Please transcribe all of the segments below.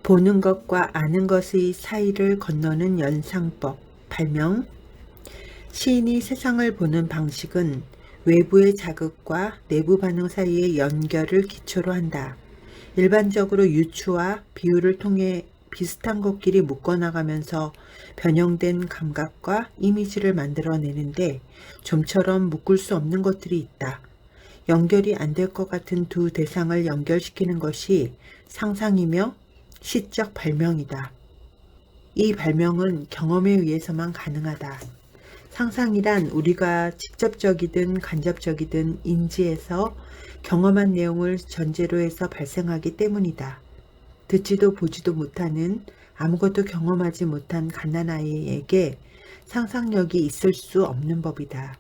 보는 것과 아는 것의 사이를 건너는 연상법, 발명. 시인이 세상을 보는 방식은 외부의 자극과 내부 반응 사이의 연결을 기초로 한다. 일반적으로 유추와 비유를 통해 비슷한 것끼리 묶어나가면서 변형된 감각과 이미지를 만들어내는데 좀처럼 묶을 수 없는 것들이 있다. 연결이 안 될 것 같은 두 대상을 연결시키는 것이 상상이며 시적 발명이다. 이 발명은 경험에 의해서만 가능하다. 상상이란 우리가 직접적이든 간접적이든 인지해서 경험한 내용을 전제로 해서 발생하기 때문이다. 듣지도 보지도 못하는 아무것도 경험하지 못한 갓난아이에게 상상력이 있을 수 없는 법이다.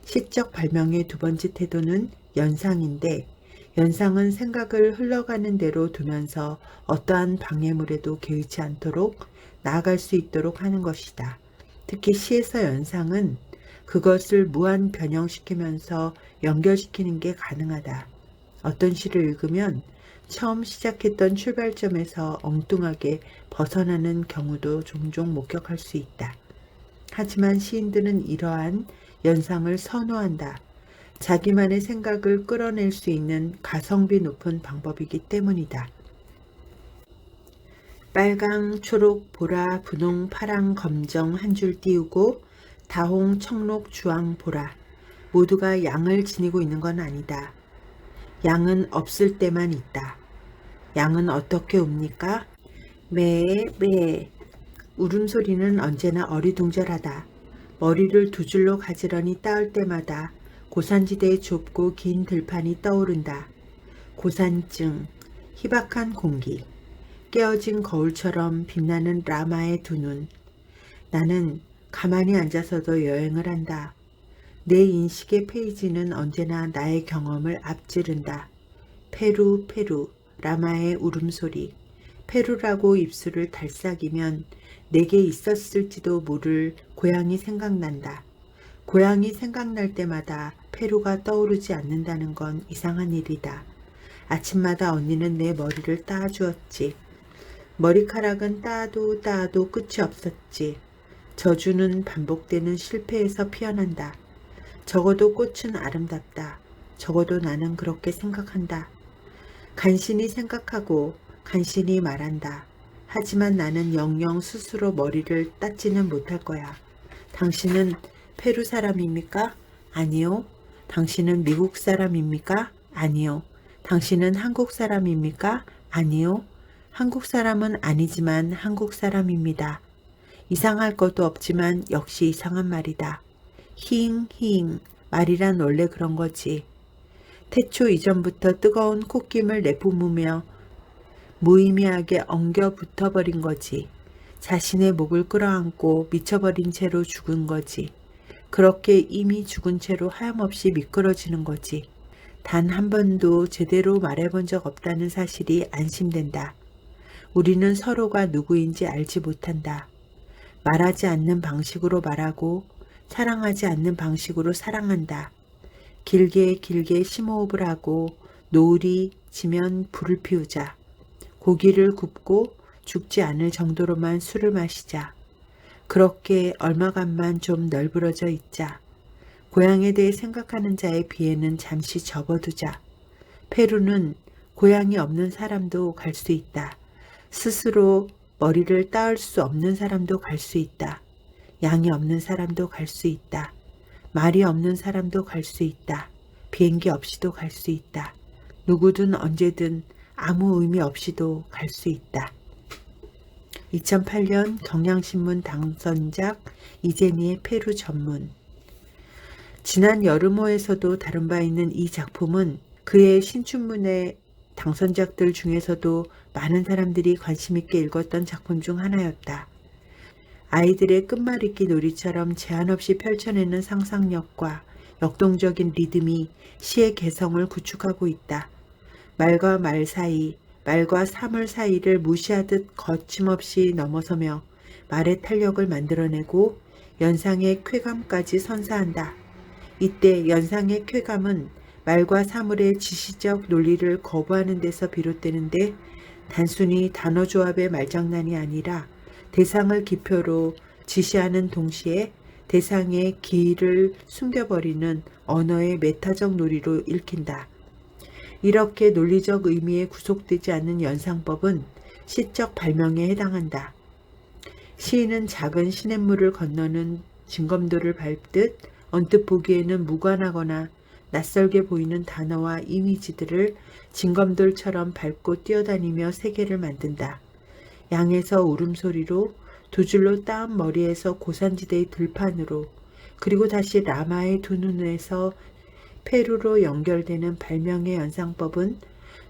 시적 발명의 두 번째 태도는 연상인데, 연상은 생각을 흘러가는 대로 두면서 어떠한 방해물에도 개의치 않도록 나아갈 수 있도록 하는 것이다. 특히 시에서 연상은 그것을 무한 변형시키면서 연결시키는 게 가능하다. 어떤 시를 읽으면 처음 시작했던 출발점에서 엉뚱하게 벗어나는 경우도 종종 목격할 수 있다. 하지만 시인들은 이러한 연상을 선호한다. 자기만의 생각을 끌어낼 수 있는 가성비 높은 방법이기 때문이다. 빨강, 초록, 보라, 분홍, 파랑, 검정 한 줄 띄우고 다홍, 청록, 주황, 보라 모두가 양을 지니고 있는 건 아니다. 양은 없을 때만 있다. 양은 어떻게 웁니까? 매, 매. 울음소리는 언제나 어리둥절하다. 머리를 두 줄로 가지런히 따을 때마다 고산지대의 좁고 긴 들판이 떠오른다. 고산증, 희박한 공기, 깨어진 거울처럼 빛나는 라마의 두 눈. 나는 가만히 앉아서도 여행을 한다. 내 인식의 페이지는 언제나 나의 경험을 앞지른다. 페루, 페루, 라마의 울음소리. 페루라고 입술을 달싹이면 내게 있었을지도 모를 고향이 생각난다. 고향이 생각날 때마다 페루가 떠오르지 않는다는 건 이상한 일이다. 아침마다 언니는 내 머리를 따주었지. 머리카락은 따도 끝이 없었지. 저주는 반복되는 실패에서 피어난다. 적어도 꽃은 아름답다. 적어도 나는 그렇게 생각한다. 간신히 생각하고 간신히 말한다. 하지만 나는 영영 스스로 머리를 따지는 못할 거야. 당신은 페루 사람입니까? 아니요. 당신은 미국 사람입니까? 아니요. 당신은 한국 사람입니까? 아니요. 한국 사람은 아니지만 한국 사람입니다. 이상할 것도 없지만 역시 이상한 말이다. 히잉 말이란 원래 그런 거지. 태초 이전부터 뜨거운 콧김을 내뿜으며 무의미하게 엉겨 붙어버린 거지. 자신의 목을 끌어안고 미쳐버린 채로 죽은 거지. 그렇게 이미 죽은 채로 하염없이 미끄러지는 거지. 단 한 번도 제대로 말해본 적 없다는 사실이 안심된다. 우리는 서로가 누구인지 알지 못한다. 말하지 않는 방식으로 말하고 사랑하지 않는 방식으로 사랑한다. 길게 심호흡을 하고 노을이 지면 불을 피우자. 고기를 굽고 죽지 않을 정도로만 술을 마시자. 그렇게 얼마간만 좀 널브러져 있자. 고향에 대해 생각하는 자의 비애는 잠시 접어두자. 페루는 고향이 없는 사람도 갈 수 있다. 스스로 머리를 따을 수 없는 사람도 갈 수 있다. 양이 없는 사람도 갈 수 있다. 말이 없는 사람도 갈 수 있다. 비행기 없이도 갈 수 있다. 누구든 언제든 아무 의미 없이도 갈 수 있다. 2008년 경향신문 당선작 이재미의 페루 전문. 지난 여름호에서도 다룬 바 있는 이 작품은 그의 신춘문예 당선작들 중에서도 많은 사람들이 관심 있게 읽었던 작품 중 하나였다. 아이들의 끝말잇기 놀이처럼 제한 없이 펼쳐내는 상상력과 역동적인 리듬이 시의 개성을 구축하고 있다. 말과 말 사이, 말과 사물 사이를 무시하듯 거침없이 넘어서며 말의 탄력을 만들어내고 연상의 쾌감까지 선사한다. 이때 연상의 쾌감은 말과 사물의 지시적 논리를 거부하는 데서 비롯되는데 단순히 단어 조합의 말장난이 아니라 대상을 기표로 지시하는 동시에 대상의 기를 숨겨버리는 언어의 메타적 놀이로 읽힌다. 이렇게 논리적 의미에 구속되지 않는 연상법은 시적 발명에 해당한다. 시인은 작은 시냇물을 건너는 징검도를 밟듯 언뜻 보기에는 무관하거나 낯설게 보이는 단어와 이미지들을 징검돌처럼 밟고 뛰어다니며 세계를 만든다. 양에서 울음소리로, 두 줄로 따은 머리에서 고산지대의 들판으로, 그리고 다시 라마의 두 눈에서 페루로 연결되는 발명의 연상법은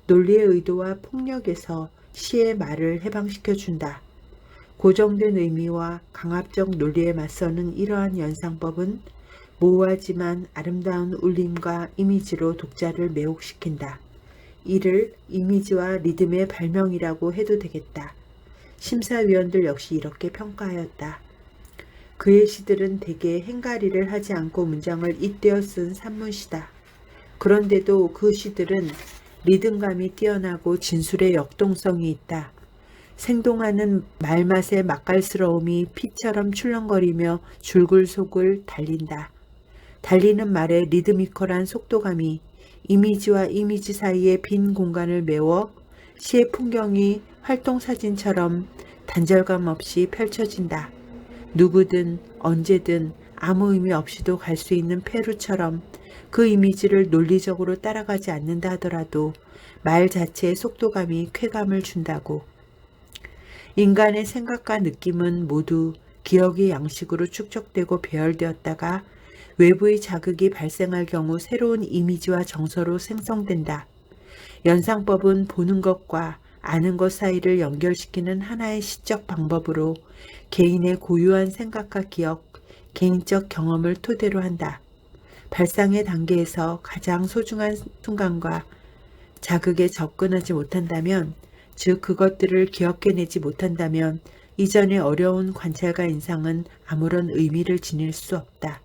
논리의 의도와 폭력에서 시의 말을 해방시켜준다. 고정된 의미와 강압적 논리에 맞서는 이러한 연상법은 모호하지만 아름다운 울림과 이미지로 독자를 매혹시킨다. 이를 이미지와 리듬의 발명이라고 해도 되겠다. 심사위원들 역시 이렇게 평가하였다. 그의 시들은 대개 행가리를 하지 않고 문장을 잇대어 쓴 산문시다. 그런데도 그 시들은 리듬감이 뛰어나고 진술의 역동성이 있다. 생동하는 말맛의 맛깔스러움이 피처럼 출렁거리며 줄글속을 달린다. 달리는 말의 리드미컬한 속도감이 이미지와 이미지 사이의 빈 공간을 메워 시의 풍경이 활동사진처럼 단절감 없이 펼쳐진다. 누구든 언제든 아무 의미 없이도 갈 수 있는 페루처럼 그 이미지를 논리적으로 따라가지 않는다 하더라도 말 자체의 속도감이 쾌감을 준다고. 인간의 생각과 느낌은 모두 기억의 양식으로 축적되고 배열되었다가 외부의 자극이 발생할 경우 새로운 이미지와 정서로 생성된다. 연상법은 보는 것과 아는 것 사이를 연결시키는 하나의 시적 방법으로 개인의 고유한 생각과 기억, 개인적 경험을 토대로 한다. 발상의 단계에서 가장 소중한 순간과 자극에 접근하지 못한다면, 즉 그것들을 기억해내지 못한다면 이전의 어려운 관찰과 인상은 아무런 의미를 지닐 수 없다.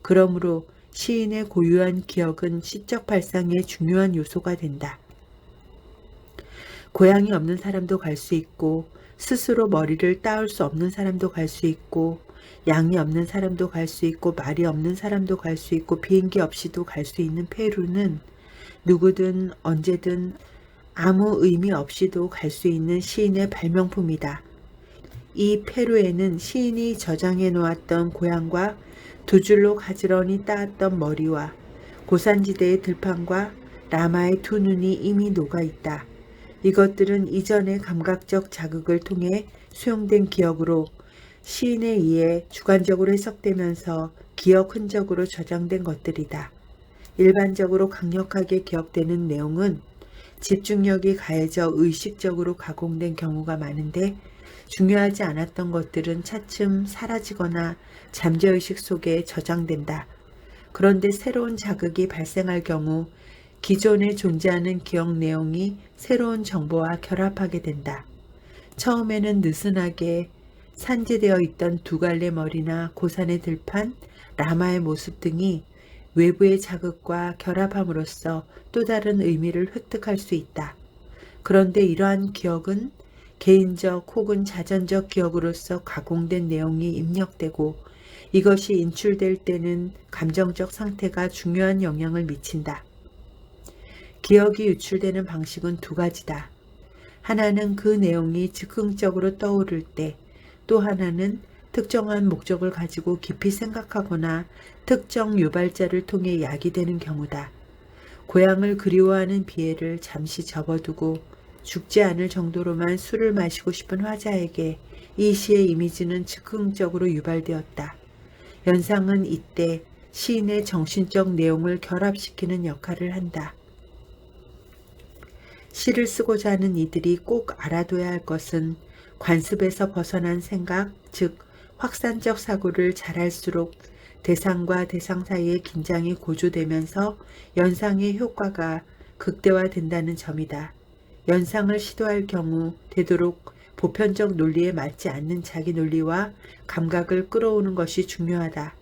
그러므로 시인의 고유한 기억은 시적 발상의 중요한 요소가 된다. 고향이 없는 사람도 갈 수 있고, 스스로 머리를 따올 수 없는 사람도 갈 수 있고, 양이 없는 사람도 갈 수 있고, 말이 없는 사람도 갈 수 있고, 비행기 없이도 갈 수 있는 페루는 누구든 언제든 아무 의미 없이도 갈 수 있는 시인의 발명품이다. 이 페루에는 시인이 저장해 놓았던 고향과 두 줄로 가지런히 따았던 머리와 고산지대의 들판과 라마의 두 눈이 이미 녹아있다. 이것들은 이전의 감각적 자극을 통해 수용된 기억으로 시인에 의해 주관적으로 해석되면서 기억 흔적으로 저장된 것들이다. 일반적으로 강력하게 기억되는 내용은 집중력이 가해져 의식적으로 가공된 경우가 많은데, 중요하지 않았던 것들은 차츰 사라지거나 잠재의식 속에 저장된다. 그런데 새로운 자극이 발생할 경우 기존에 존재하는 기억 내용이 새로운 정보와 결합하게 된다. 처음에는 느슨하게 산재되어 있던 두 갈래 머리나 고산의 들판, 라마의 모습 등이 외부의 자극과 결합함으로써 또 다른 의미를 획득할 수 있다. 그런데 이러한 기억은 개인적 혹은 자전적 기억으로서 가공된 내용이 입력되고, 이것이 인출될 때는 감정적 상태가 중요한 영향을 미친다. 기억이 유출되는 방식은 두 가지다. 하나는 그 내용이 즉흥적으로 떠오를 때, 또 하나는 특정한 목적을 가지고 깊이 생각하거나 특정 유발자를 통해 야기되는 경우다. 고향을 그리워하는 비애를 잠시 접어두고 죽지 않을 정도로만 술을 마시고 싶은 화자에게 이 시의 이미지는 즉흥적으로 유발되었다. 연상은 이때 시인의 정신적 내용을 결합시키는 역할을 한다. 시를 쓰고자 하는 이들이 꼭 알아둬야 할 것은 관습에서 벗어난 생각, 즉 확산적 사고를 잘할수록 대상과 대상 사이의 긴장이 고조되면서 연상의 효과가 극대화된다는 점이다. 연상을 시도할 경우 되도록 보편적 논리에 맞지 않는 자기 논리와 감각을 끌어오는 것이 중요하다.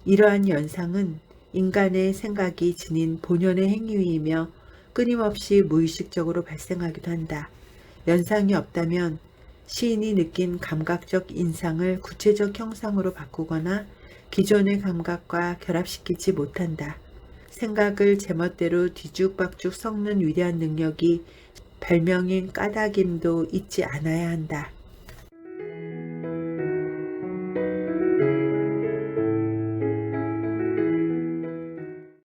이러한 연상은 인간의 생각이 지닌 본연의 행위이며 끊임없이 무의식적으로 발생하기도 한다. 연상이 없다면 시인이 느낀 감각적 인상을 구체적 형상으로 바꾸거나 기존의 감각과 결합시키지 못한다. 생각을 제멋대로 뒤죽박죽 섞는 위대한 능력이 별명인 까닭임도 잊지 않아야 한다.